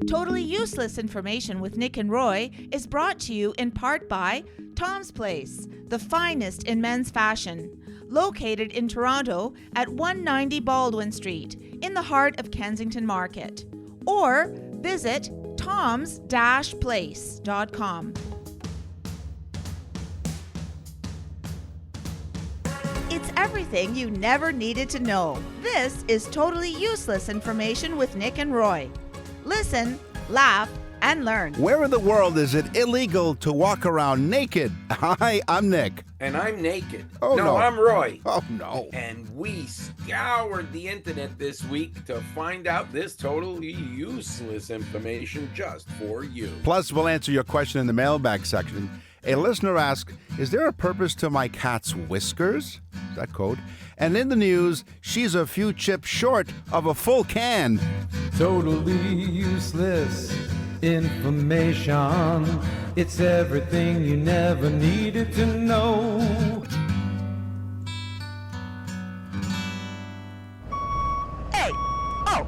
Totally Useless Information with Nick and Roy is brought to you in part by Tom's Place, the finest in men's fashion, located in Toronto at 190 Baldwin Street, in the heart of Kensington Market. Or visit toms-place.com. It's everything you never needed to know. This is Totally Useless Information with Nick and Roy. Listen, laugh, and learn. Where in the world is it illegal to walk around naked? Hi, I'm Nick. And I'm naked. Oh, no. I'm Roy. Oh, no. And we scoured the internet this week to find out this totally useless information just for you. Plus, we'll answer your question in the mailbag section. A listener asked, is there a purpose to my cat's whiskers? Is that code? And in the news, she's a few chips short of a full can. Totally useless information. It's everything you never needed to know. Hey! Oh!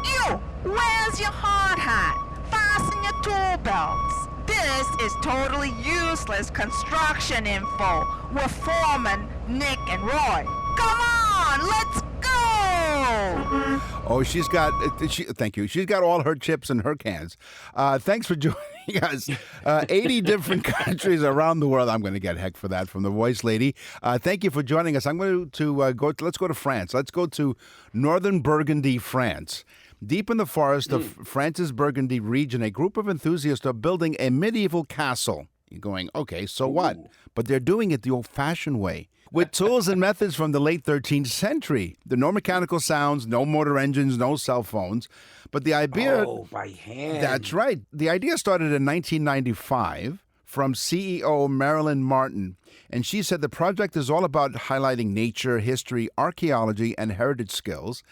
You! Where's your hard hat? Fasten your tool belts. This is Totally Useless Construction Info with Foreman Nick and Roy. Come on, let's go! Oh, thank you. She's got all her chips in her cans. Thanks for joining us. 80 different countries around the world. I'm going to get heck for that from the voice lady. Thank you for joining us. I'm going to let's go to France. Let's go to northern Burgundy, France. Deep in the forest of France's Burgundy region, a group of enthusiasts are building a medieval castle. You're going, okay, so what? But they're doing it the old-fashioned way, with tools and methods from the late 13th century. There are no mechanical sounds, no motor engines, no cell phones. But the idea... Oh, by hand. That's right. The idea started in 1995 from CEO Marilyn Martin. And she said the project is all about highlighting nature, history, archaeology, and heritage skills.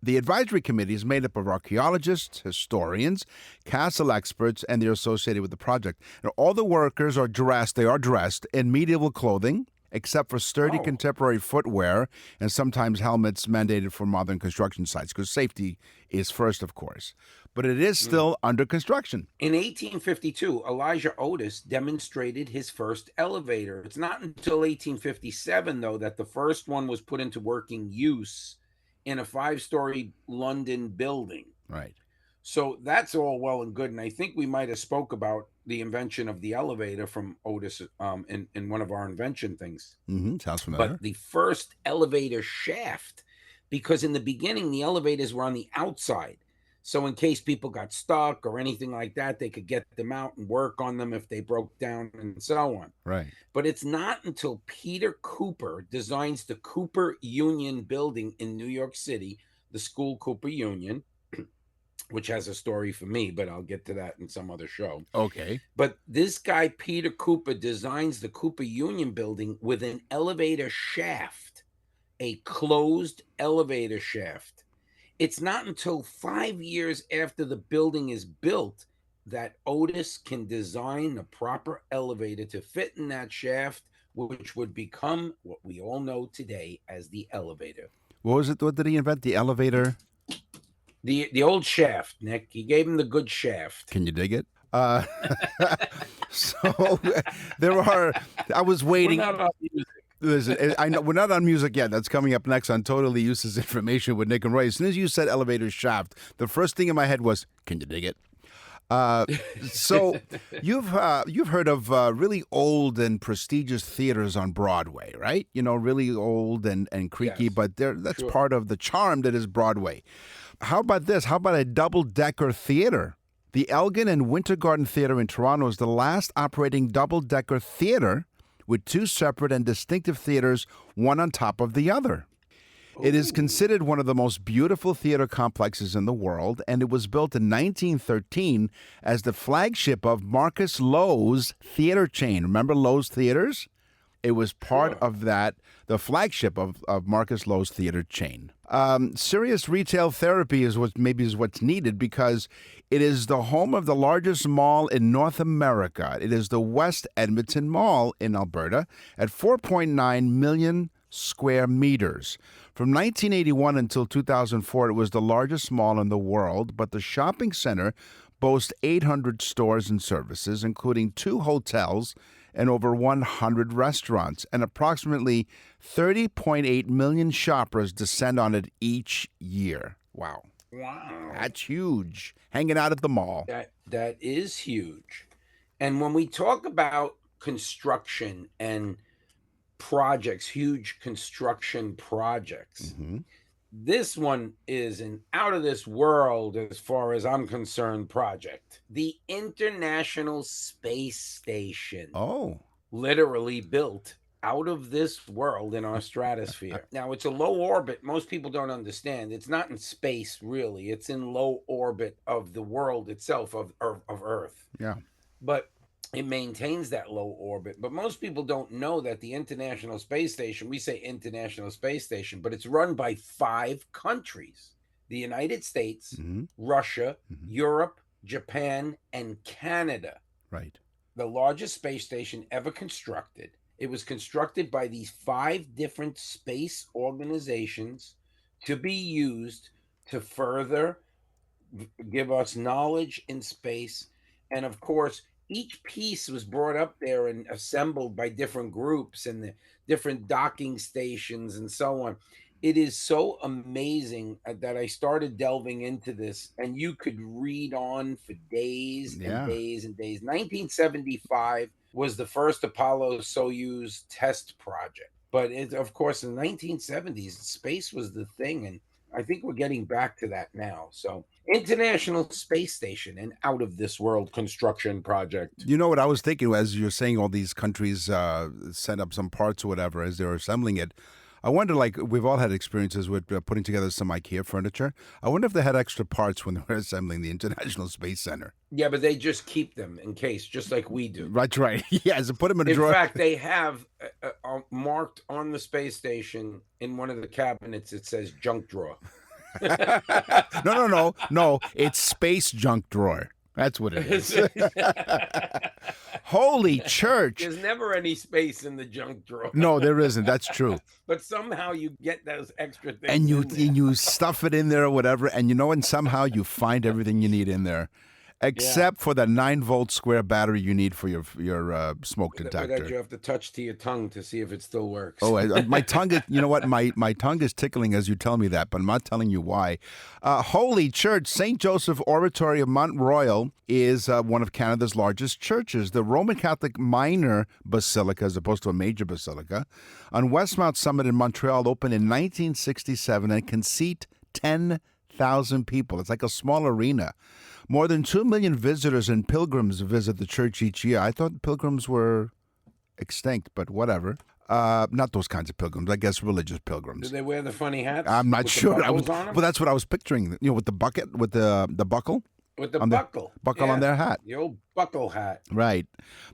The advisory committee is made up of archaeologists, historians, castle experts, and they're associated with the project. Now, all the workers are dressed in medieval clothing, except for sturdy contemporary footwear and sometimes helmets mandated for modern construction sites, because safety is first, of course. But it is still under construction. In 1852, Elijah Otis demonstrated his first elevator. It's not until 1857, though, that the first one was put into working use in a 5-story London building. Right. So that's all well and good. And I think we might have spoke about the invention of the elevator from Otis in one of our invention things. Sounds familiar. But the first elevator shaft, because in the beginning, the elevators were on the outside. So in case people got stuck or anything like that, they could get them out and work on them if they broke down and so on. Right. But it's not until Peter Cooper designs the Cooper Union building in New York City, the school Cooper Union, which has a story for me, but I'll get to that in some other show. Okay. But this guy, Peter Cooper, designs the Cooper Union building with an elevator shaft, a closed elevator shaft. It's not until 5 years after the building is built that Otis can design the proper elevator to fit in that shaft, which would become what we all know today as the elevator. What was it? What did he invent? The elevator? The old shaft, Nick. He gave him the good shaft. Can you dig it? So I was waiting. We're not on music. Listen, I know we're not on music yet. That's coming up next on Totally Useless Information with Nick and Roy. As soon as you said elevator shaft, the first thing in my head was, can you dig it? So you've heard of really old and prestigious theaters on Broadway, right? You know, really old and creaky, Yes, but that's sure. part of the charm that is Broadway. How about this? How about a double-decker theater? The Elgin and Winter Garden Theater in Toronto is the last operating double-decker theater with two separate and distinctive theaters, one on top of the other. It is considered one of the most beautiful theater complexes in the world, and it was built in 1913 as the flagship of Marcus Lowe's theater chain. Remember Lowe's Theaters? It was part of that, the flagship of Marcus Lowe's theater chain. Serious retail therapy is what's needed because it is the home of the largest mall in North America. It is the West Edmonton Mall in Alberta at 4.9 million square meters. From 1981 until 2004, it was the largest mall in the world, but the shopping center boasts 800 stores and services, including 2 hotels and over 100 restaurants, and approximately 30.8 million shoppers descend on it each year. Wow. Wow. That's huge. Hanging out at the mall. That is huge. And when we talk about construction and projects, huge construction projects, this one is an out of this world, as far as I'm concerned, project. The International Space Station. Oh. Literally built out of this world in our stratosphere. Now, it's a low orbit. Most people don't understand. It's not in space, really. It's in low orbit of the world itself, of Earth. Yeah. But it maintains that low orbit. But most people don't know that the International Space Station, we say International Space Station, but it's run by 5 countries: the United States, Russia, Europe, Japan, and Canada. Right. The largest space station ever constructed. It was constructed by these 5 different space organizations to be used to further give us knowledge in space. And of course, each piece was brought up there and assembled by different groups and the different docking stations and so on. It is so amazing that I started delving into this, and you could read on for days and days and days. 1975 was the first Apollo Soyuz test project. But of course, in the 1970s, space was the thing, and I think we're getting back to that now. So, International Space Station, an out of this world construction project. You know what I was thinking as you're saying all these countries send up some parts or whatever as they're assembling it. I wonder, like, we've all had experiences with putting together some IKEA furniture. I wonder if they had extra parts when they were assembling the International Space Center. Yeah, but they just keep them in case, just like we do. That's right. Yeah, so put them in a drawer. In fact, they have marked on the space station in one of the cabinets, it says junk drawer. No. It's space junk drawer. That's what it is. Holy church. There's never any space in the junk drawer. No, there isn't. That's true. But somehow you get those extra things. And you stuff it in there or whatever, and and somehow you find everything you need in there. Except for the 9-volt square battery you need for your smoke detector. That you have to touch to your tongue to see if it still works. Oh, my tongue is, you know what? My tongue is tickling as you tell me that, but I'm not telling you why. Holy Church, St. Joseph Oratory of Mount Royal is one of Canada's largest churches. The Roman Catholic minor basilica, as opposed to a major basilica, on Westmount Summit in Montreal, opened in 1967 and can seat 10,000 people. It's like a small arena. More than 2 million visitors and pilgrims visit the church each year. I thought pilgrims were extinct, but whatever. Not those kinds of pilgrims. I guess religious pilgrims. Do they wear the funny hats? I'm not sure. Well, that's what I was picturing. With the bucket, with the buckle. With the buckle. Buckle on their hat. The old buckle hat. Right.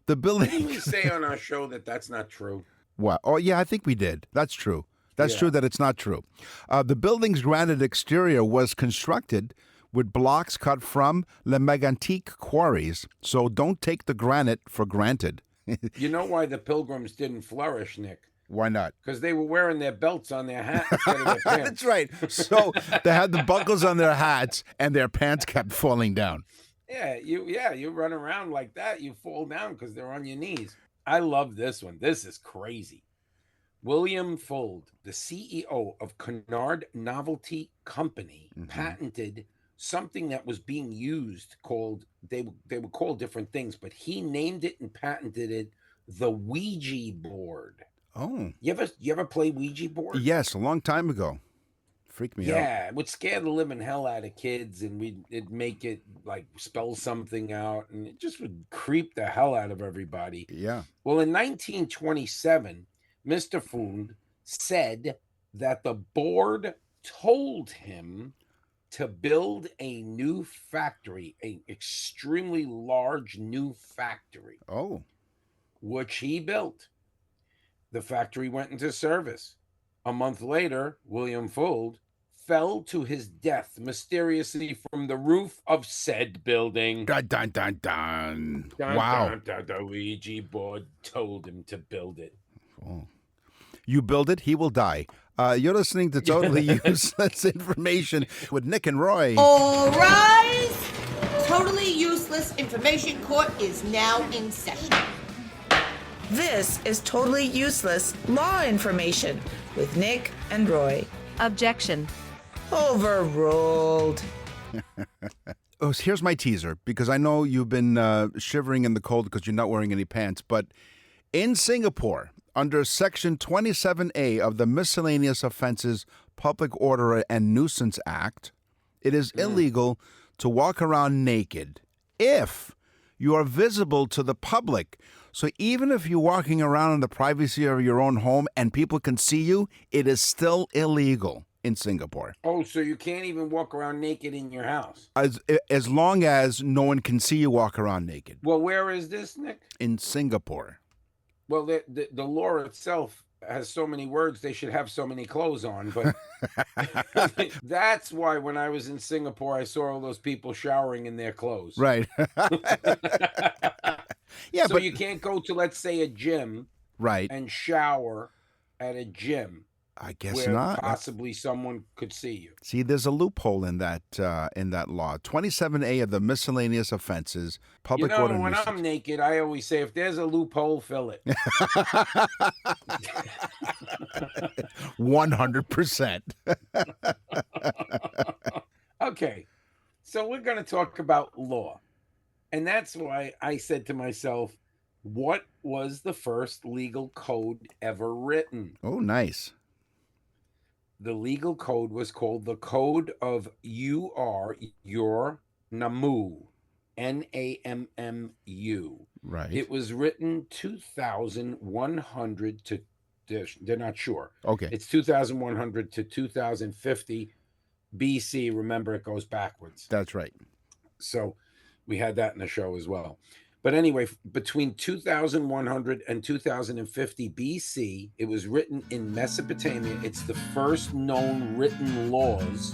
The building. Didn't we say on our show that that's not true? What? Oh, yeah, I think we did. That's true. That's true that it's not true. The building's granite exterior was constructed with blocks cut from Le Megantic quarries. So don't take the granite for granted. You know why the pilgrims didn't flourish, Nick? Why not? Because they were wearing their belts on their hat instead of their pants. That's right. So they had the buckles on their hats and their pants kept falling down. Yeah, you run around like that, you fall down because they're on your knees. I love this one. This is crazy. William Fuld, the CEO of Cunard Novelty Company, patented something that was being used called, they were called different things, but he named it and patented it, the Ouija board. Oh. You ever play Ouija board? Yes, a long time ago. Freaked me out. Yeah, it would scare the living hell out of kids, and it'd make it like spell something out, and it just would creep the hell out of everybody. Yeah. Well, in 1927, Mr. Fund said that the board told him to build a new factory, an extremely large new factory. Oh. Which he built. The factory went into service. A month later, William Fuld fell to his death mysteriously from the roof of said building. Dun, dun, dun, dun. Dun, Wow. dun, dun, the Ouija board told him to build it. Oh. You build it, he will die. You're listening to Totally Useless Information with Nick and Roy. All rise! Totally Useless Information Court is now in session. This is totally useless law information with Nick and Roy. Objection. Overruled. Oh, here's my teaser, because I know you've been shivering in the cold because you're not wearing any pants. But in Singapore, under Section 27A of the Miscellaneous Offenses Public Order and Nuisance Act, it is illegal to walk around naked if you are visible to the public. So even if you're walking around in the privacy of your own home and people can see you, it is still illegal in Singapore. Oh, so you can't even walk around naked in your house? As long as no one can see you walk around naked. Well, where is this, Nick? In Singapore. Well, the law itself has so many words, they should have so many clothes on. But that's why when I was in Singapore, I saw all those people showering in their clothes. Right. Yeah, so but you can't go to, let's say, a gym right. and shower at a gym I guess where not. possibly someone could see you. See, there's a loophole in that law. 27A of the Miscellaneous Offenses Public Order and When Nuisance. I'm naked, I always say, if there's a loophole, fill it. 100%. Okay, so we're going to talk about law. And that's why I said to myself, what was the first legal code ever written? Oh, nice. The legal code was called the Code of Your Nammu, Nammu. Right. It was written 2100 to, they're not sure. Okay. It's 2100 to 2050 BC. Remember, it goes backwards. That's right. So we had that in the show as well. But anyway, between 2100 and 2050 BC, it was written in Mesopotamia. It's the first known written laws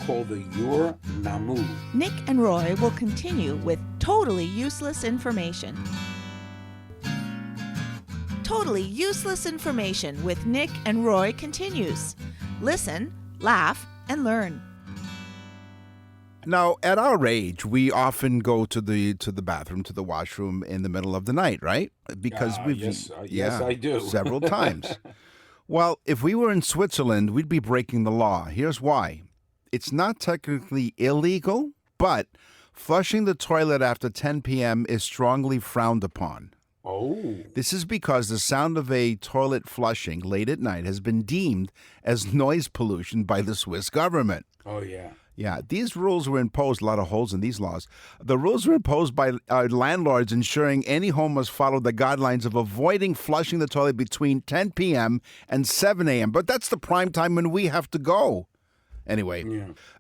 called the Ur Nammu. Nick and Roy will continue with totally useless information. Totally useless information with Nick and Roy continues. Listen, laugh, and learn. Now, at our age, we often go to the bathroom, to the washroom in the middle of the night, right? Because we've yes, I do. several times. Well, if we were in Switzerland, we'd be breaking the law. Here's why. It's not technically illegal, but flushing the toilet after 10 p.m. is strongly frowned upon. Oh. This is because the sound of a toilet flushing late at night has been deemed as noise pollution by the Swiss government. Oh, yeah. Yeah, these rules were imposed, a lot of holes in these laws. The rules were imposed by landlords ensuring any home must follow the guidelines of avoiding flushing the toilet between 10 p.m. and 7 a.m. But that's the prime time when we have to go. Anyway,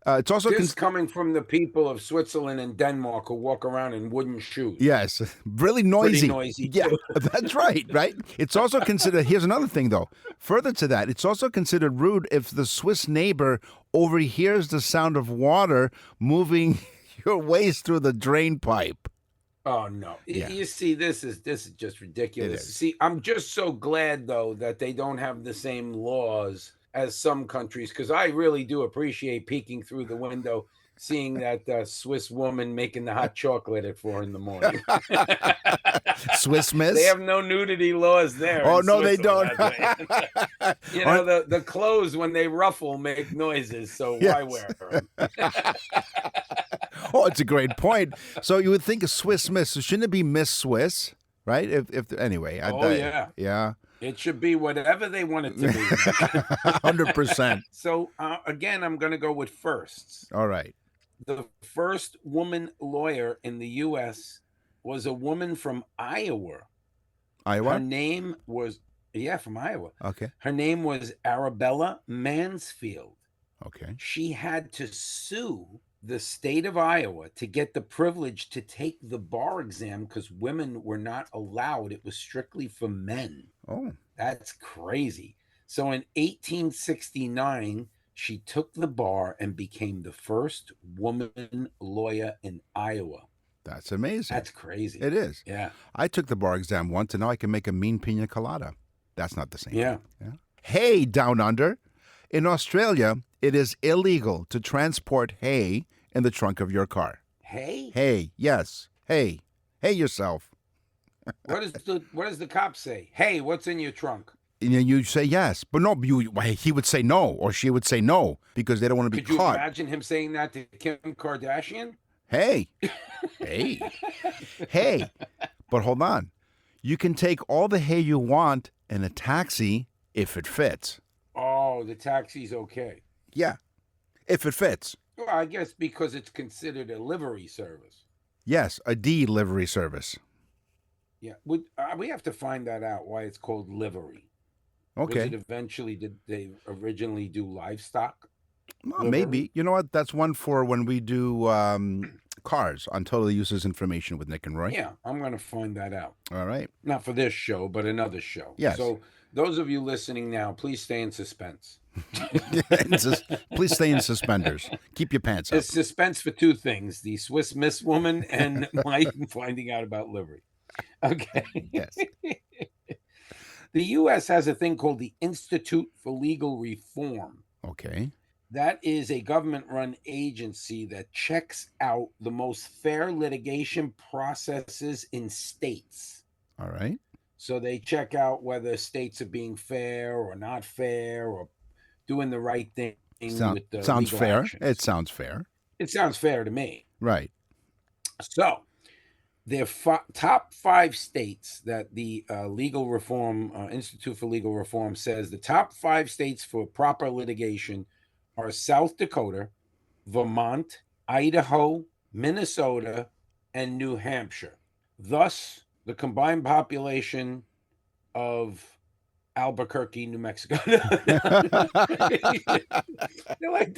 it's also... This coming from the people of Switzerland and Denmark who walk around in wooden shoes. Yes, really noisy. Pretty noisy, Yeah, too. that's right. It's also considered... Here's another thing, though. Further to that, it's also considered rude if the Swiss neighbor overhears the sound of water moving your waste through the drain pipe. Oh, no. Yeah. You see, this is just ridiculous. It is. See, I'm just so glad, though, that they don't have the same laws as some countries, because I really do appreciate peeking through the window, seeing that Swiss woman making the hot chocolate at 4 a.m. Swiss miss? They have no nudity laws there. Oh, in no, they don't. Switzerland. You know, the clothes, when they ruffle, make noises, so why Yes. wear them? Oh, it's a great point. So you would think a Swiss miss. So shouldn't it be Miss Swiss, right? Anyway. Yeah. Yeah. It should be whatever they want it to be. 100%. So, again, I'm going to go with firsts. All right. The first woman lawyer in the U.S. was a woman from Iowa. Her Iowa? name was, from Iowa. Okay. Her name was Arabella Mansfield. Okay. She had to sue the state of Iowa to get the privilege to take the bar exam because women were not allowed. It was strictly for men. Oh. That's crazy. So in 1869, she took the bar and became the first woman lawyer in Iowa. That's amazing. That's crazy. It is. Yeah. I took the bar exam once, and now I can make a mean pina colada. That's not the same. Yeah. Hey, Down Under. In Australia, it is illegal to transport hay in the trunk of your car. Hey, Hay, yes. Hay. Hay yourself. what does the cop say? Hey, what's in your trunk? And you say yes. But no, he would say no, or she would say no, because they don't want to be Could you caught. imagine him saying that to Kim Kardashian? Hey. Hey. Hey. But hold on. You can take all the hay you want in a taxi if it fits. Oh, the taxi's okay. Yeah. If it fits. Well, I guess because it's considered a livery service. Yes, a delivery service. Yeah, we have to find that out, why it's called livery. Was Okay. it eventually, did they originally do livestock? Well, livery? maybe. You know what? That's one for when we do cars on Totally Useless Information with Nick and Roy. Yeah, I'm going to find that out. All right. Not for this show, but another show. Yes. So those of you listening now, please stay in suspense. Please stay in suspenders. Keep your pants up. It's suspense for two things: the Swiss Miss woman and my finding out about livery. Okay. Yes. The U.S. has a thing called the Institute for Legal Reform. Okay. That is a government-run agency that checks out the most fair litigation processes in states. All right. So they check out whether states are being fair or not fair or doing the right thing with the Sounds legal fair. actions. It sounds fair. It sounds fair to me. Right. So their top 5 states that the Legal Reform Institute for Legal Reform says the top 5 states for proper litigation are South Dakota, Vermont, Idaho, Minnesota, and New Hampshire. Thus, the combined population of Albuquerque, New Mexico. They're like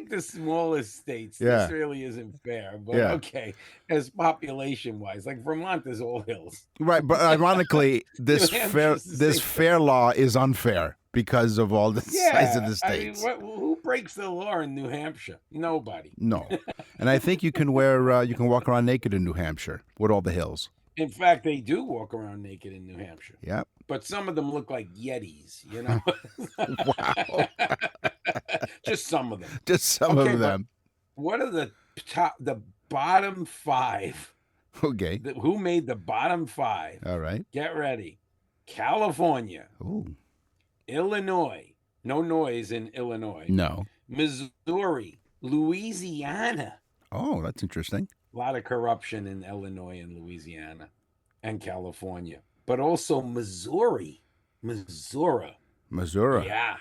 the smallest states. Yeah. This really isn't fair, but Yeah. okay. As population wise, like Vermont is all hills. Right, but ironically, this New Hampshire's the same fair law is unfair because of all the size of the states. I mean, who breaks the law in New Hampshire? Nobody. No, and I think you can walk around naked in New Hampshire with all the hills. In fact, they do walk around naked in New Hampshire. Yep. But some of them look like Yetis, you know? Wow. Just some of them. Just some Okay, of but them. What are the bottom 5? Okay. Who made the bottom 5? All right. Get ready. California, Ooh. Illinois. No noise in Illinois. No. Missouri, Louisiana. Oh, that's interesting. A lot of corruption in Illinois and Louisiana and California. But also Missouri. Missouri. Yeah.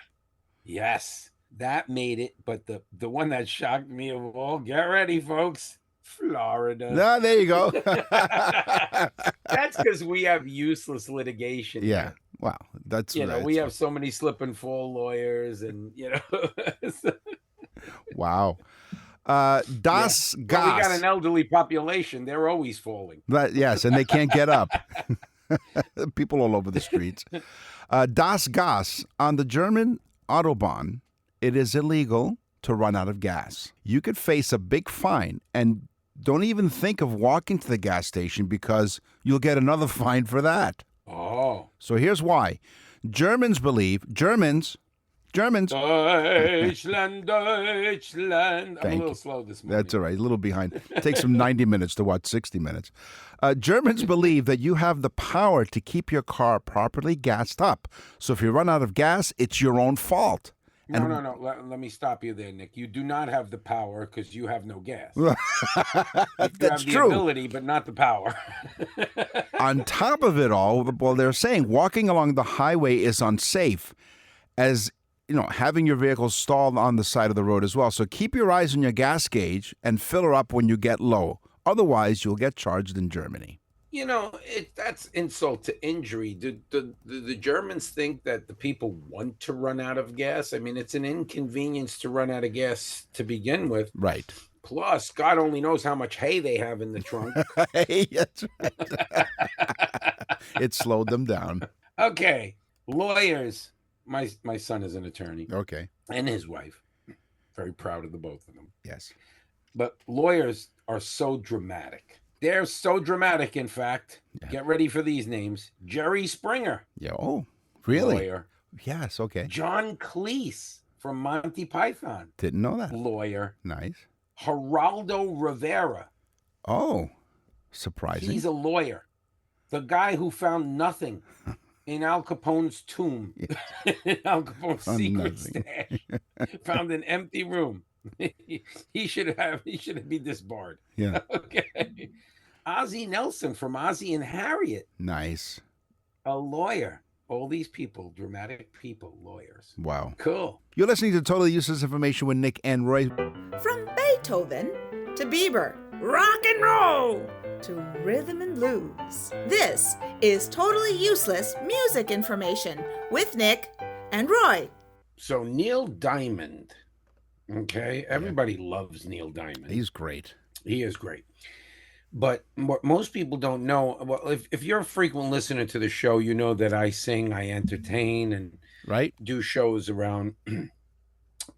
Yes. That made it. But the one that shocked me of all, get ready, folks. Florida. No, there you go. That's because we have useless litigation. Yeah. here. Wow. That's right. We have so many slip and fall lawyers, and Wow. Das Well, Gas. we got an elderly population. They're always falling. Yes, and they can't get up. People all over the streets. Das Gas. On the German Autobahn, it is illegal to run out of gas. You could face a big fine, and don't even think of walking to the gas station because you'll get another fine for that. Oh. So here's why. Germans. Deutschland. I'm a Thank little you. slow this morning. That's all right. A little behind. It takes them 90 minutes to watch 60 minutes. Germans believe that you have the power to keep your car properly gassed up. So if you run out of gas, it's your own fault. No. Let me stop you there, Nick. You do not have the power because you have no gas. That's have the true. ability, but not the power. On top of it all, well, they're saying walking along the highway is unsafe, as having your vehicle stalled on the side of the road as well. So keep your eyes on your gas gauge and fill her up when you get low. Otherwise, you'll get charged in Germany. That's insult to injury. Do the Germans think that the people want to run out of gas? I mean, it's an inconvenience to run out of gas to begin with. Right. Plus, God only knows how much hay they have in the trunk. Hey, that's right. It slowed them down. Okay, lawyers. My son is an attorney. Okay. And his wife. Very proud of the both of them. Yes. But lawyers are so dramatic. They're so dramatic, in fact. Yeah. Get ready for these names. Jerry Springer. Yeah. Oh, really? Lawyer. Yes, okay. John Cleese from Monty Python, Didn't know that. lawyer. Nice. Geraldo Rivera, Oh, surprising. he's a lawyer. The guy who found nothing in Al Capone's tomb, in Al Capone's Found secret nothing. stash, found an empty room. he should be disbarred. Yeah. Okay. Ozzie Nelson from Ozzie and Harriet, Nice. a lawyer. All these people, dramatic people, lawyers. Wow. Cool. You're listening to Totally Useless Information with Nick and Roy. From Beethoven to Bieber, rock and roll to rhythm and blues. This is Totally Useless Music Information with Nick and Roy. So Neil Diamond, okay? Everybody loves Neil Diamond. He's great. He is great. But what most people don't know, well, if you're a frequent listener to the show, you know that I sing, I entertain, and Right? do shows around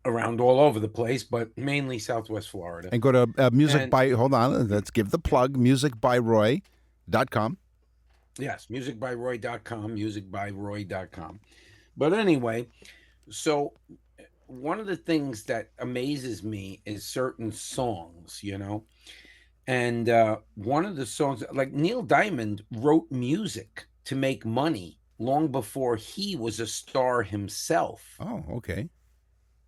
all over the place, but mainly Southwest Florida. And go to music And- by, hold on, let's give the plug, musicbyroy.com. Yes, musicbyroy.com, musicbyroy.com. But anyway, so one of the things that amazes me is certain songs, you know. And one of the songs, like Neil Diamond wrote music to make money long before he was a star himself. Oh, okay.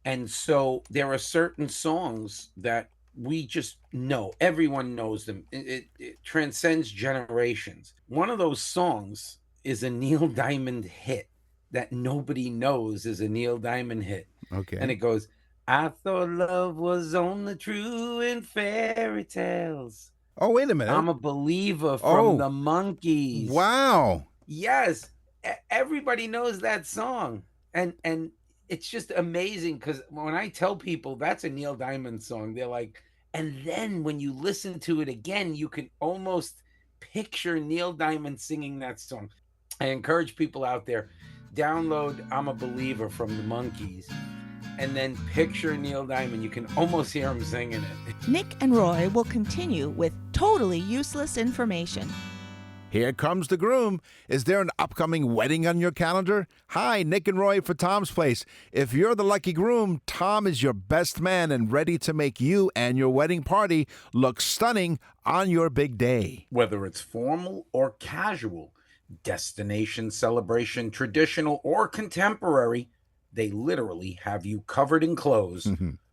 And so there are certain songs that we just know. Everyone knows them. It transcends generations. One of those songs is a Neil Diamond hit that nobody knows is a Neil Diamond hit. Okay. And it goes, I thought love was only true in fairy tales. Oh, wait a minute. I'm a believer from Oh. the Monkees. Wow. Yes, everybody knows that song, and it's just amazing because when I tell people that's a Neil Diamond song, they're like, and then when you listen to it again, you can almost picture Neil Diamond singing that song. I encourage people out there, download "I'm a Believer" from the Monkees, and then picture Neil Diamond. You can almost hear him singing it. Nick and Roy will continue with totally useless information. Here comes the groom. Is there an upcoming wedding on your calendar? Hi, Nick and Roy for Tom's Place. If you're the lucky groom, Tom is your best man and ready to make you and your wedding party look stunning on your big day. Whether it's formal or casual, destination, celebration, traditional, or contemporary, they literally have you covered in clothes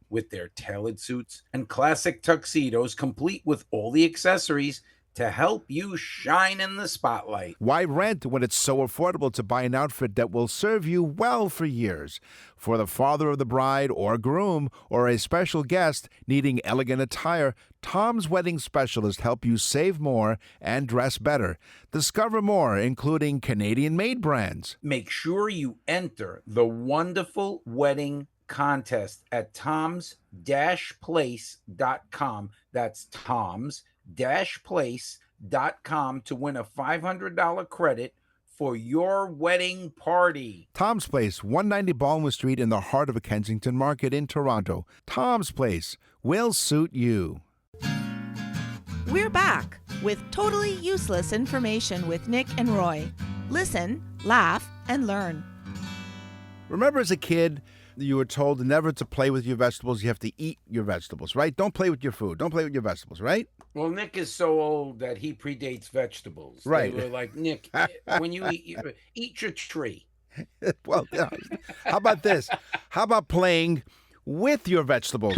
with their tailored suits and classic tuxedos, complete with all the accessories to help you shine in the spotlight. Why rent when it's so affordable to buy an outfit that will serve you well for years? For the father of the bride or groom or a special guest needing elegant attire, Tom's Wedding Specialist help you save more and dress better. Discover more, including Canadian-made brands. Make sure you enter the wonderful wedding contest at toms-place.com. That's toms-place.com to win a $500 credit for your wedding party. Tom's Place, 190 Baldwin Street in the heart of a Kensington market in Toronto. Tom's Place will suit you. We're back with totally useless information with Nick and Roy. Listen, laugh, and learn. Remember as a kid, you were told never to play with your vegetables. You have to eat your vegetables, right? Don't play with your food. Don't play with your vegetables, right? Well, Nick is so old that he predates vegetables. Right. They were like, Nick, when you eat your tree. Well, yeah. How about this? How about playing with your vegetables?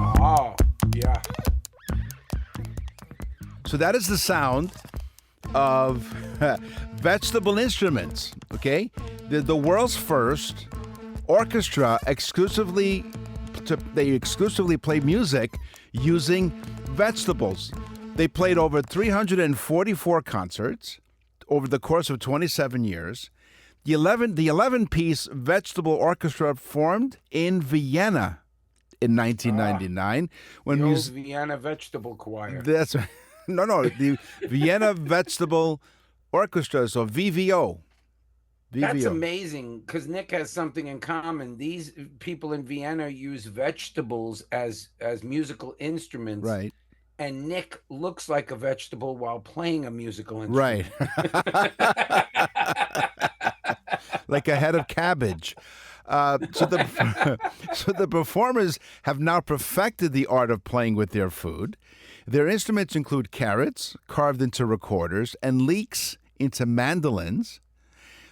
Oh, yeah. So that is the sound of vegetable instruments, okay? The world's first orchestra exclusively play music using vegetables. They played over 344 concerts over the course of 27 years. The 11-piece vegetable orchestra formed in Vienna in 1999 when The old Vienna Vegetable Choir. that's the Vienna Vegetable Orchestra, so VVO. That's amazing because Nick has something in common. These people in Vienna use vegetables as musical instruments. Right. And Nick looks like a vegetable while playing a musical instrument. Right. like a head of cabbage. So the so the performers have now perfected the art of playing with their food. Their instruments include carrots carved into recorders and leeks into mandolins.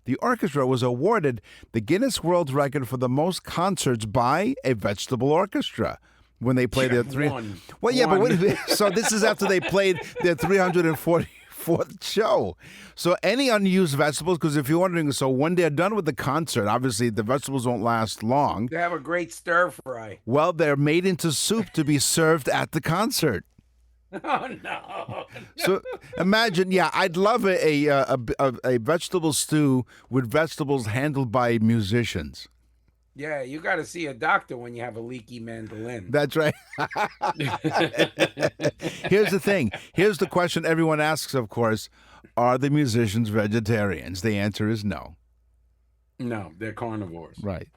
The orchestra was awarded the Guinness World Record for the most concerts by a vegetable orchestra when they played their three. One. Well, yeah, but One. wait, so this is after they played their 344th show. So any unused vegetables, because if you're wondering, so when they're done with the concert, obviously the vegetables won't last long. They have a great stir fry. Well, they're made into soup to be served at the concert. Oh no! So imagine, yeah, I'd love a vegetable stew with vegetables handled by musicians. Yeah, you got to see a doctor when you have a leaky mandolin. That's right. Here's the thing. Here's the question everyone asks, of course. Are the musicians vegetarians? The answer is no. No, they're carnivores. Right.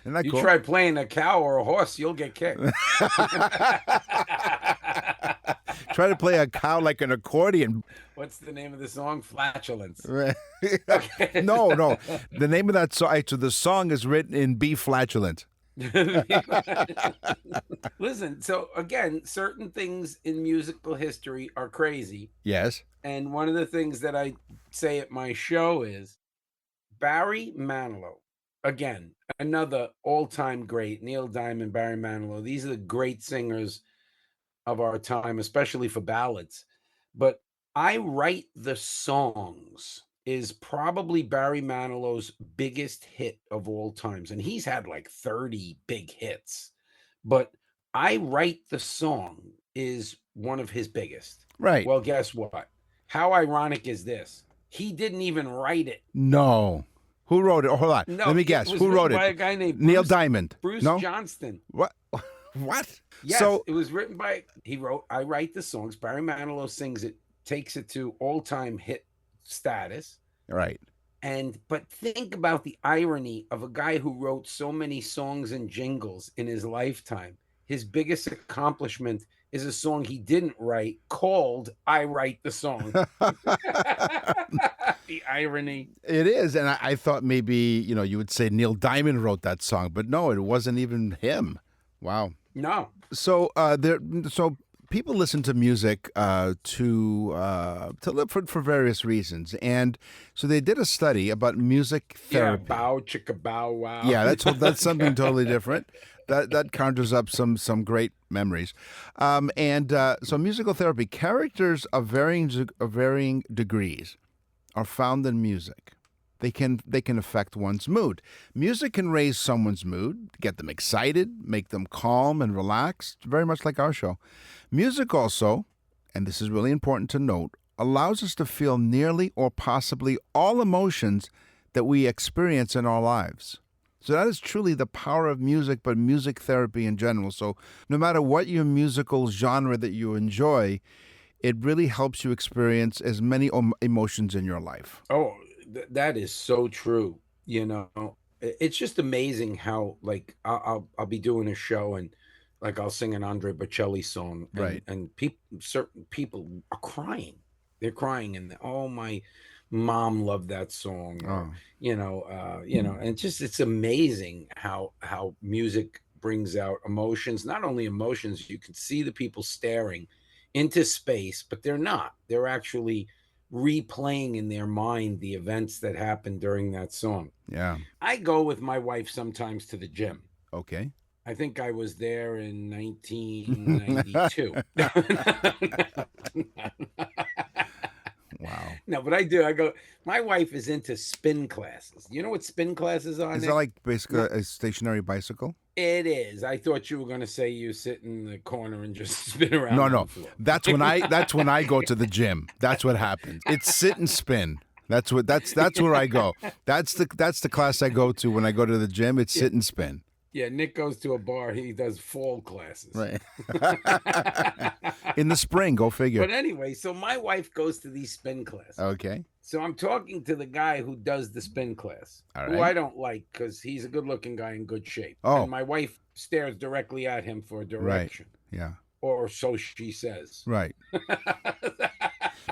Isn't that You cool? try playing a cow or a horse, you'll get kicked. Try to play a cow like an accordion. What's the name of the song? Flatulence. No. The name of that song, actually, the song is written in B flatulent. Listen, so again, certain things in musical history are crazy. Yes. And one of the things that I say at my show is Barry Manilow. Again, another all-time great, Neil Diamond, Barry Manilow. These are the great singers of our time, especially for ballads. But I Write the Songs is probably Barry Manilow's biggest hit of all times. And he's had like 30 big hits. But I Write the Song is one of his biggest. Right. Well, guess what? How ironic is this? He didn't even write it. No. Who wrote it? Oh, hold on. No, Let me it guess. was Who written wrote it? by a guy named Neil Bruce- Diamond. Bruce No? Johnston. What? What? Yes, So, it was written by, he wrote, I Write the Songs. Barry Manilow sings it, takes it to all-time hit status. right. But think about the irony of a guy who wrote so many songs and jingles in his lifetime. His biggest accomplishment is a song he didn't write called I Write the Song. The irony. It is. And I thought maybe, you would say Neil Diamond wrote that song, but no, it wasn't even him. Wow. No. So so people listen to music to live for various reasons, and so they did a study about music therapy. Yeah, bow, chicka, bow, wow. Yeah, that's something totally different. That conjures up some great memories, so musical therapy. Characters of varying degrees are found in music. They can affect one's mood. Music can raise someone's mood, get them excited, make them calm and relaxed, very much like our show. Music also, and this is really important to note, allows us to feel nearly or possibly all emotions that we experience in our lives. So that is truly the power of music, but music therapy in general. So no matter what your musical genre that you enjoy, it really helps you experience as many emotions in your life. Oh, that is so true. It's just amazing how, like, I'll be doing a show and like I'll sing an Andre Bocelli song, and, Right. and certain people are crying. They're crying, and oh, my mom loved that song. Or, and it's amazing how music brings out emotions. Not only emotions, you can see the people staring into space, but they're not. They're actually replaying in their mind the events that happened during that song. Yeah. I go with my wife sometimes to the gym. Okay. I think I was there in 1992. Wow. No, but I do. I go, my wife is into spin classes. You know what spin classes are? Is Nick? that like basically a stationary bicycle? It is. I thought you were going to say you sit in the corner and just spin around. No, on no. the floor. That's when I go to the gym. That's what happens. It's sit and spin. That's where I go. That's the class I go to when I go to the gym. It's sit and spin. Yeah, Nick goes to a bar. He does fall classes. Right. In the spring, go figure. But anyway, so my wife goes to these spin classes. Okay. So I'm talking to the guy who does the spin class, All who right. I don't like because he's a good-looking guy in good shape. Oh. And my wife stares directly at him for direction, Yeah. or so she says. Right.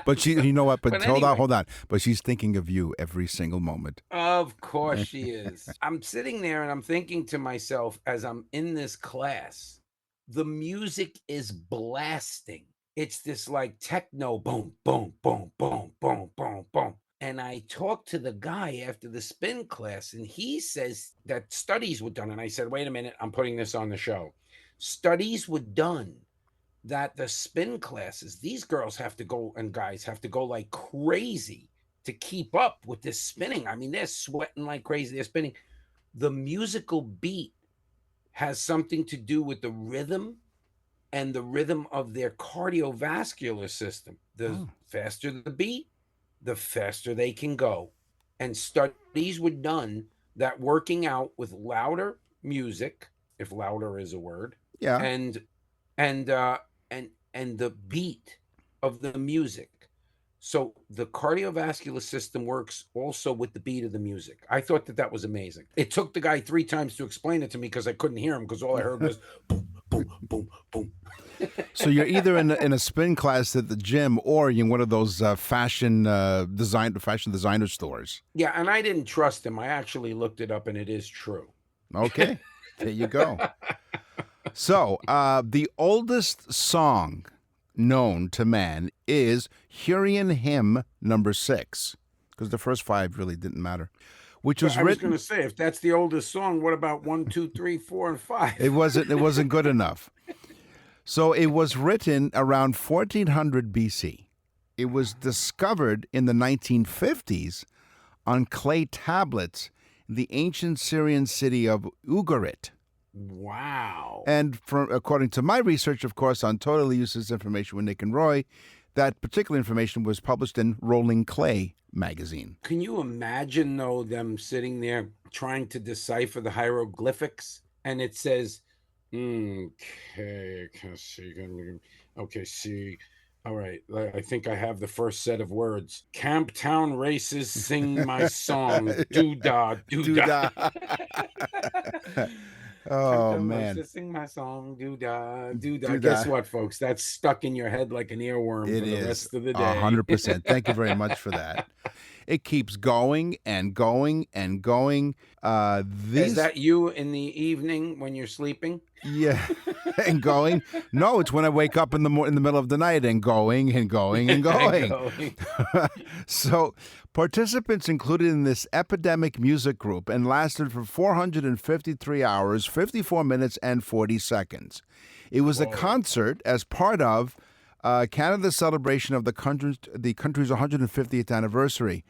But you know what? But, But hold on, anyway. hold on. But she's thinking of you every single moment. Of course she is. I'm sitting there and I'm thinking to myself as I'm in this class, the music is blasting. It's this like techno boom, boom, boom, boom, boom, boom, boom. And I talked to the guy after the spin class, and he says that studies were done. And I said, wait a minute, I'm putting this on the show. Studies were done that the spin classes, these girls have to go and guys have to go like crazy to keep up with this spinning. I mean, they're sweating like crazy. They're spinning. The musical beat has something to do with the rhythm and the rhythm of their cardiovascular system. The faster the beat, the faster they can go. And studies were done that working out with louder music, if louder is a word, Yeah. and and uh and the beat of the music. So the cardiovascular system works also with the beat of the music. I thought that that was amazing. It took the guy 3 times to explain it to me because I couldn't hear him because all I heard was boom, boom, boom, boom. So you're either in a spin class at the gym or you're in one of those fashion designer stores. Yeah, and I didn't trust him. I actually looked it up, and it is true. Okay, there you go. So the oldest song known to man is Hurrian Hymn number 6, because the first 5 really didn't matter, which was I was written. going to say, if that's the oldest song, what about 1, 2, 3, 4, and 5? It wasn't good enough. So it was written around 1400 BC. It was discovered in the 1950s on clay tablets in the ancient Syrian city of Ugarit. Wow. And according to my research, of course, on Totally Useless Information with Nick and Roy, that particular information was published in Rolling Clay magazine. Can you imagine, though, them sitting there trying to decipher the hieroglyphics? And it says, okay, see. All right, I think I have the first set of words. Camptown races sing my song. Doo-dah, doo-dah. Oh, Camptown man. races sing my song. Doo-dah, doo-dah. Doo-dah. Guess what, folks? That's stuck in your head like an earworm It for the is rest of the day. 100%. Thank you very much for that. It keeps going and going and going. Is that you in the evening when you're sleeping? Yeah, and going. No, it's when I wake up in the middle of the night and going and going and going. So, participants included in this epidemic music group and lasted for 453 hours, 54 minutes, and 40 seconds. It was a concert as part of Canada's celebration of the country's 150th anniversary.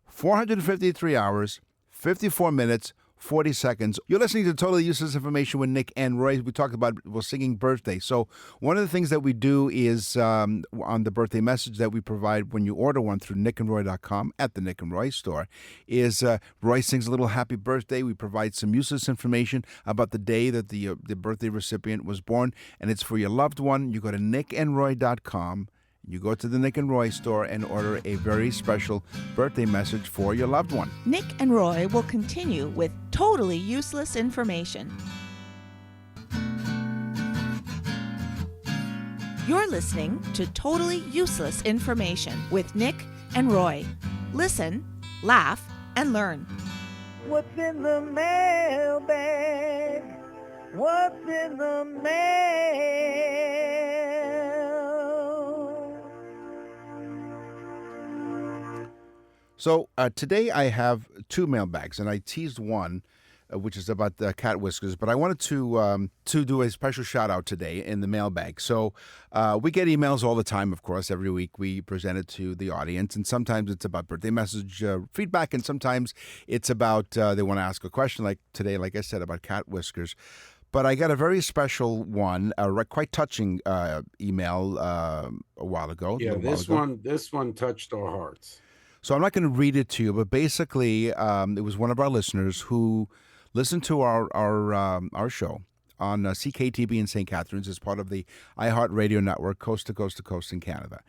453 hours, 54 minutes, 40 seconds. You're listening to Totally Useless Information with Nick and Roy. We talked about singing birthday. So one of the things that we do is on the birthday message that we provide when you order one through nickandroy.com at the Nick and Roy store is Roy sings a little happy birthday. We provide some useless information about the day that the birthday recipient was born, and it's for your loved one. You go to nickandroy.com. You go to the Nick and Roy store and order a very special birthday message for your loved one. Nick and Roy will continue with totally useless information. You're listening to Totally Useless Information with Nick and Roy. Listen, laugh, and learn. What's in the mailbag? What's in the mail? So today I have 2 mailbags, and I teased one, which is about the cat whiskers, but I wanted to do a special shout out today in the mailbag. So we get emails all the time, of course. Every week we present it to the audience, and sometimes it's about birthday message feedback, and sometimes it's about they want to ask a question, like today, like I said, about cat whiskers. But I got a very special one, a quite touching email a while ago. Yeah, this one touched our hearts. So I'm not going to read it to you, but basically, it was one of our listeners who listened to our show on CKTB in St. Catharines as part of the iHeartRadio network, coast to coast in Canada.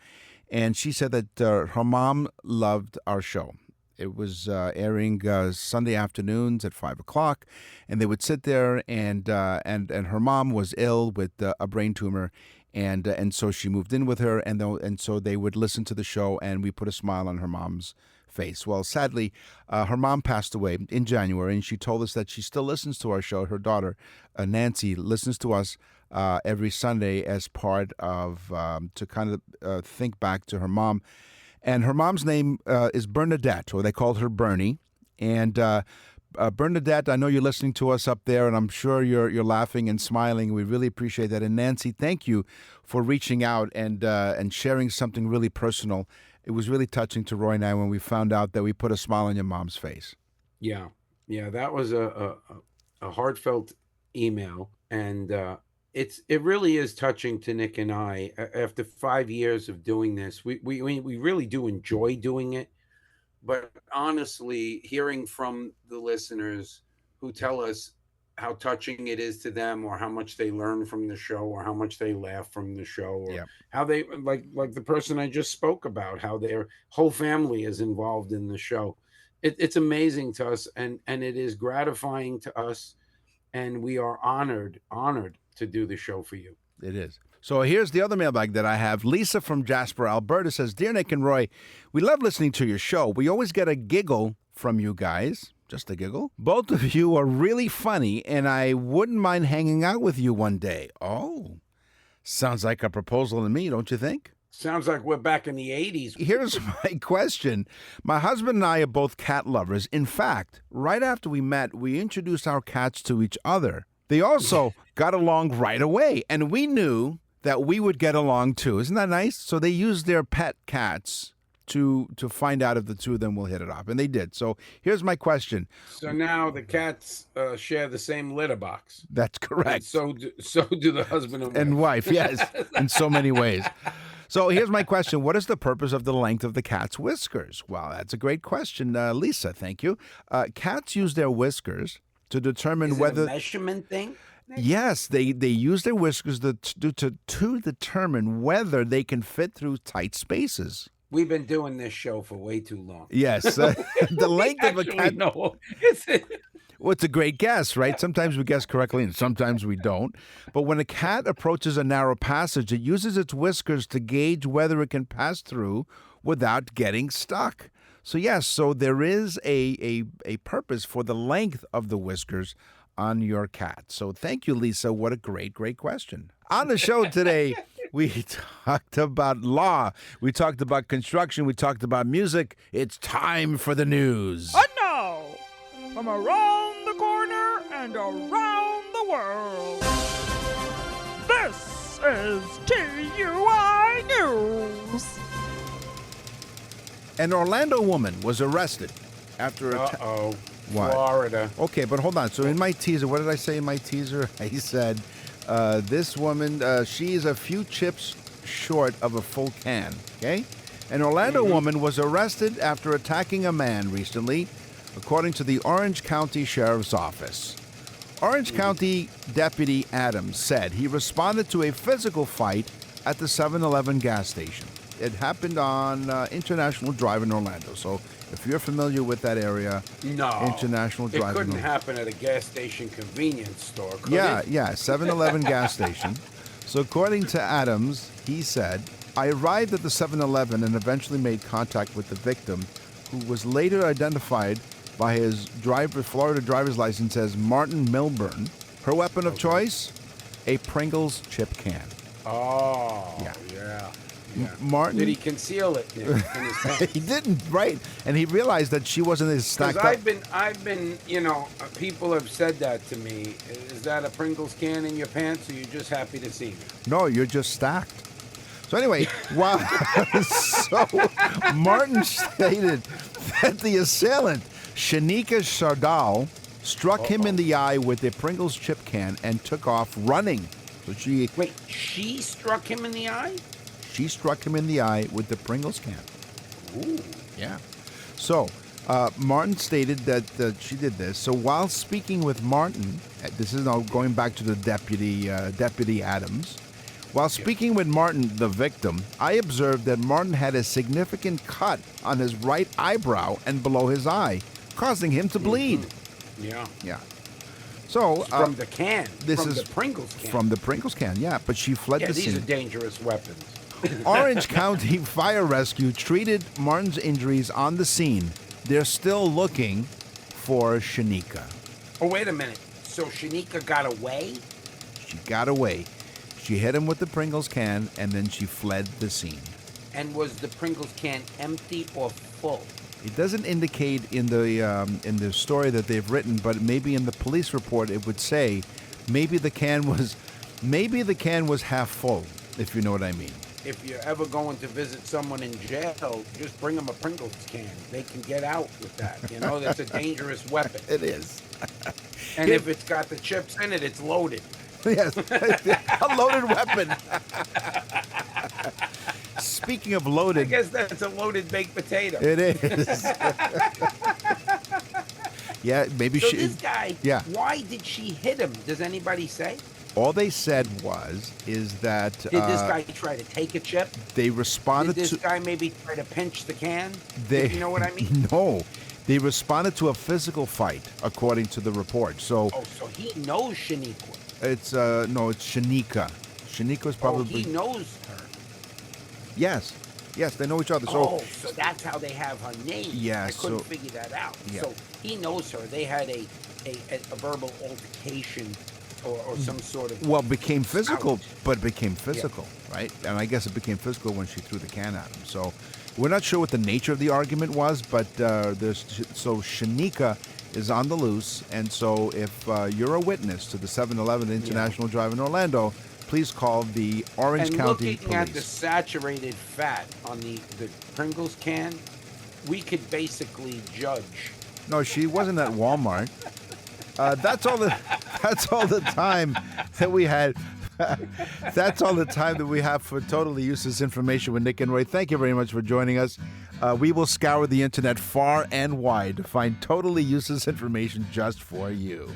And she said that her mom loved our show. It was airing Sunday afternoons at 5 o'clock, and they would sit there, and her mom was ill with a brain tumor, and so she moved in with her, and so they would listen to the show, and we put a smile on her mom's face. Well, sadly, her mom passed away in January, and she told us that she still listens to our show. Her daughter, Nancy, listens to us every Sunday as part of to kind of think back to her mom. And her mom's name is Bernadette, or they called her Bernie. And Bernadette, I know you're listening to us up there, and I'm sure you're laughing and smiling. We really appreciate that. And Nancy, thank you for reaching out and sharing something really personal. It was really touching to Roy and I when we found out that we put a smile on your mom's face. Yeah, that was a heartfelt email, and it really is touching to Nick and I. After 5 years of doing this, we really do enjoy doing it. But honestly, hearing from the listeners who tell us how touching it is to them, or how much they learn from the show, or how much they laugh from the show, or how they like the person I just spoke about, how their whole family is involved in the show. It's amazing to us, and it is gratifying to us, and we are honored to do the show for you. It is. So here's the other mailbag that I have. Lisa from Jasper, Alberta says, Dear Nick and Roy, we love listening to your show. We always get a giggle from you guys. Just a giggle. Both of you are really funny, and I wouldn't mind hanging out with you one day. Oh, sounds like a proposal to me, don't you think? Sounds like we're back in the 80s. Here's my question. My husband and I are both cat lovers. In fact, right after we met, we introduced our cats to each other. They also got along right away, and we knew that we would get along too. Isn't that nice? So they used their pet cats to find out if the two of them will hit it off, and they did. So here's my question. So now the cats share the same litter box. That's correct. And so do the husband and wife. Yes, in so many ways. So here's my question. What is the purpose of the length of the cat's whiskers? Well, that's a great question, Lisa. Thank you. Cats use their whiskers to determine whether... a measurement thing? Yes, they use their whiskers to determine whether they can fit through tight spaces. We've been doing this show for way too long. Yes, the length of a cat. No, well, it's a great guess, right? Sometimes we guess correctly and sometimes we don't. But when a cat approaches a narrow passage, it uses its whiskers to gauge whether it can pass through without getting stuck. So yes, so there is a purpose for the length of the whiskers on your cat. So thank you, Lisa. What a great question. On the show today, we talked about law. We talked about construction. We talked about music. It's time for the news. And now, from around the corner and around the world, this is TUI News. An Orlando woman was arrested after a... What? Florida. Okay, but hold on. So in my teaser, what did I say in my teaser? I said this woman, she is a few chips short of a full can, okay? An Orlando woman was arrested after attacking a man recently, according to the Orange County Sheriff's Office. Orange County Deputy Adams said he responded to a physical fight at the 7-Eleven gas station. It happened on International Drive in Orlando. So if you're familiar with that area, International Drive. It couldn't happen at a gas station convenience store, could it? Yeah, 7-Eleven gas station. So according to Adams, he said, I arrived at the 7-Eleven and eventually made contact with the victim, who was later identified by his Florida driver's license as Martin Milburn. Her weapon of choice? A Pringles chip can. Oh, yeah. Martin. Did he conceal it in his pants? He didn't, right? And he realized that she wasn't as stacked up. I've been, people have said that to me. Is that a Pringles can in your pants, or you're just happy to see me? No, you're just stacked. So anyway, Martin stated that the assailant, Shanika Sardal, struck him in the eye with a Pringles chip can and took off running. So she struck him in the eye? She struck him in the eye with the Pringles can. Ooh. Yeah. So Martin stated that she did this. So while speaking with Martin, this is now going back to the Deputy Adams, While speaking with Martin, the victim, I observed that Martin had a significant cut on his right eyebrow and below his eye, causing him to bleed. Yeah. Yeah. So From the can. This from is the Pringles can. From the Pringles can, yeah. But she fled yeah, the these scene. are dangerous weapons. Orange County Fire Rescue treated Martin's injuries on the scene. They're still looking for Shanika. Oh, wait a minute. So Shanika got away? She got away. She hit him with the Pringles can, and then she fled the scene. And was the Pringles can empty or full? It doesn't indicate in the story that they've written, but maybe in the police report it would say maybe the can was half full, if you know what I mean. If you're ever going to visit someone in jail, just bring them a Pringles can. They can get out with that. You know, that's a dangerous weapon. It is. And if it's got the chips in it, it's loaded. Yes, a loaded weapon. Speaking of I loaded, guess that's a loaded baked potato. it is. Yeah, maybe So she. this guy, Yeah. why did she hit him? Does anybody say? All they said is that Did this guy try to take a chip? they Did responded this to. guy maybe try to pinch the can? They, You know what I mean? No, they responded to a physical fight, according to the report. So Oh, so he knows Shaniqua. it's it's Shanika. Shanika's probably he knows her. yes, they know each other. So So that's how they have her name. Yeah, I couldn't so- figure that out. Yeah. So he knows her. They had a verbal altercation or some sort of. well, became physical, Ouch. but became physical, right? And I guess it became physical when she threw the can at him. So we're not sure what the nature of the argument was, but Shanika is on the loose, and so if you're a witness to the 7-Eleven International Drive in Orlando, please call the Orange And County looking at the Police. saturated fat on the Pringles can, we could basically judge. No, she wasn't at Walmart. That's all the time that we had. That's all the time that we have for Totally Useless Information with Nick and Roy. Thank you very much for joining us. We will scour the internet far and wide to find totally useless information just for you.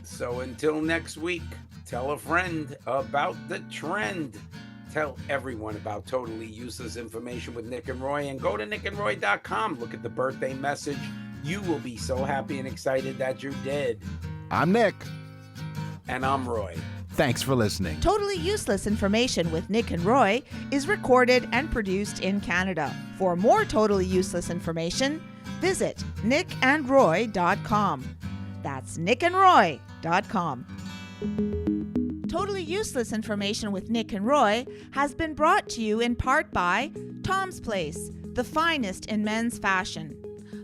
So until next week, tell a friend about the trend. Tell everyone about Totally Useless Information with Nick and Roy, and go to nickandroy.com. Look at the birthday message. You will be so happy and excited that you did. I'm Nick. And I'm Roy. Thanks for listening. Totally Useless Information with Nick and Roy is recorded and produced in Canada. For more totally useless information, visit nickandroy.com. That's nickandroy.com. Totally Useless Information with Nick and Roy has been brought to you in part by Tom's Place, the finest in men's fashion.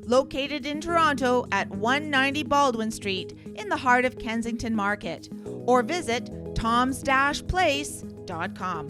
Located in Toronto at 190 Baldwin Street in the heart of Kensington Market. Or visit toms-place.com.